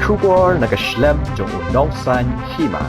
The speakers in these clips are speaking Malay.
Kubor nakaslem jong unongsan hima.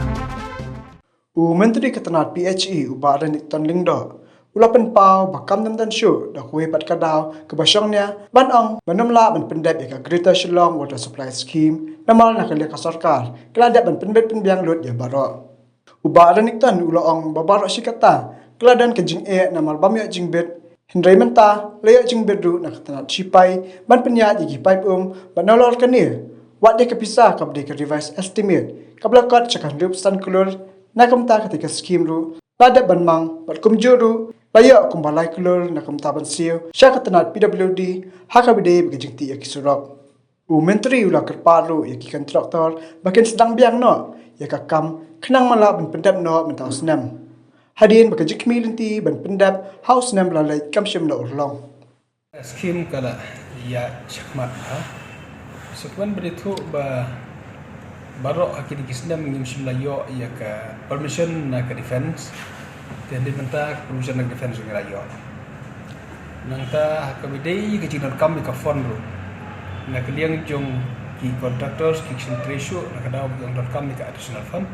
Menteri Ketenat PHE ubaran ikton lingdo. Ulapan pau bakam dan syu dak kuih pat kadau kebasyongnya banong banamla ban pendep ya Greater Shillong Water Supply Scheme namal nak lihat sarkar keladap ban pendep penbiang lut ya baro. Ubaran ikton ulaong babaro sikata keladan kejing namal bamya jingbet hindrai menta layak jingbet ru nak Ketenat sipai ban penyat igi pipe ban nolor kanir wat dia kepisah kap dia ke revise estimate kablakot cakap rup stan kulur nakam ta ketika skim ru ladap ban mang bat kumjuru layak kumbalai kulur nakam ta ban siu syak Ketenat PWD hakabide begejing ti akisurok menteri ulah kerparu ya ki kontraktor bakin sedang biang no ya kakam kenang malap ban pendap no mentau senam hadin begejing kmilinti ban pendap house nem lalai kamsyam no urlong skim kala ya chakmat ha Sekuan beritu baru akhir kisah mengimsim layo ya ke permission nak ke defense dan diminta permission nak defense dengan layo. Nangta kabidai kejinan kami ke fund ru. Nak liang jong ki contractors ki ratio nak ada yang kami ke additional fund.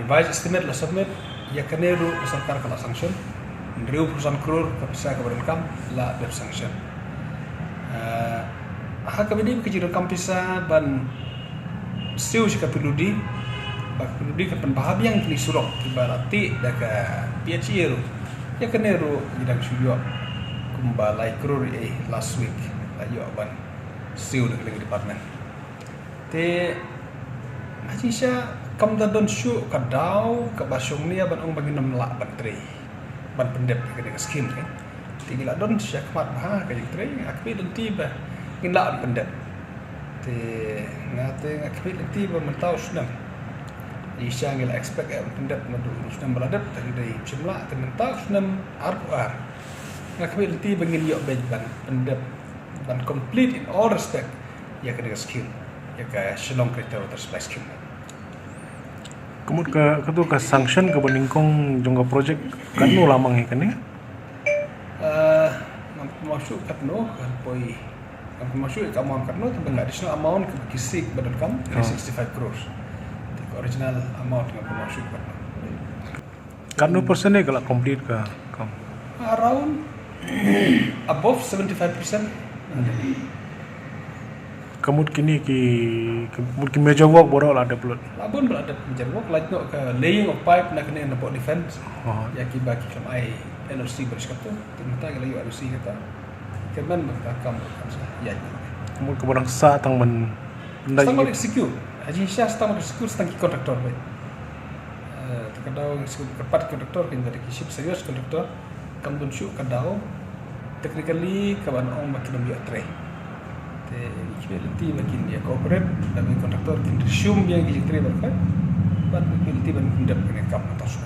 Revise estimate la submit ya kaneru sarkar kala sanction. Riu perusahaan krur kapsa ke kam la dep sanction. Kami kejiran kampisa ban siu jika peludi ke penpaham yang kini surok kibarati daka PHE ya keneru jidang suyo kumbalai krur last week ayo ban siu dengan department te ajisha kam dadon syu kadau ke basyong ni ban ong bagi namla ban tre ban pendep ke skim kan tinggal don syakmat ha ke tre akbi dan tiba inla pendek te ngate ngakbit nanti bermentau sunam isya ngila expect pendek madu sunam beladap tadi dari jumlah mentau sunam ar ngakbit nanti bengin yok ban pendek dan complete in all respect ya kena skill ya ke Shillong Greater Water Supply Scheme kemudian ke sanction ke beningkong jangka project kan nu lamang ikan ni masuk kat no kan poi ang masuk ke amount karena tu benda additional amount ke kisik badan kam 65 crores. The original amount yang masuk karena. Kan persen ni kalau complete ke kam? Around above 75%. Kemudian kini kemudian major work baru lah ada plot. Labun berada major work like no ke laying of pipe nak kena nampak defense. Ya kibaki kam ai NOC bersikap tu. Tentang lagi NOC kata. Kemen bertakam ya. Kemudian kebarang sa tang men stang execute. Haji Syah stang execute stang kontraktor baik. Terkadang execute kepat kontraktor kin dari kisip serius kontraktor kam dun syu kadau technically kawan ong makin dia tre. Te equality makin dia cooperate dan kontraktor kin resume yang kisip tre berkat. But equality ban pendap kena kam atas.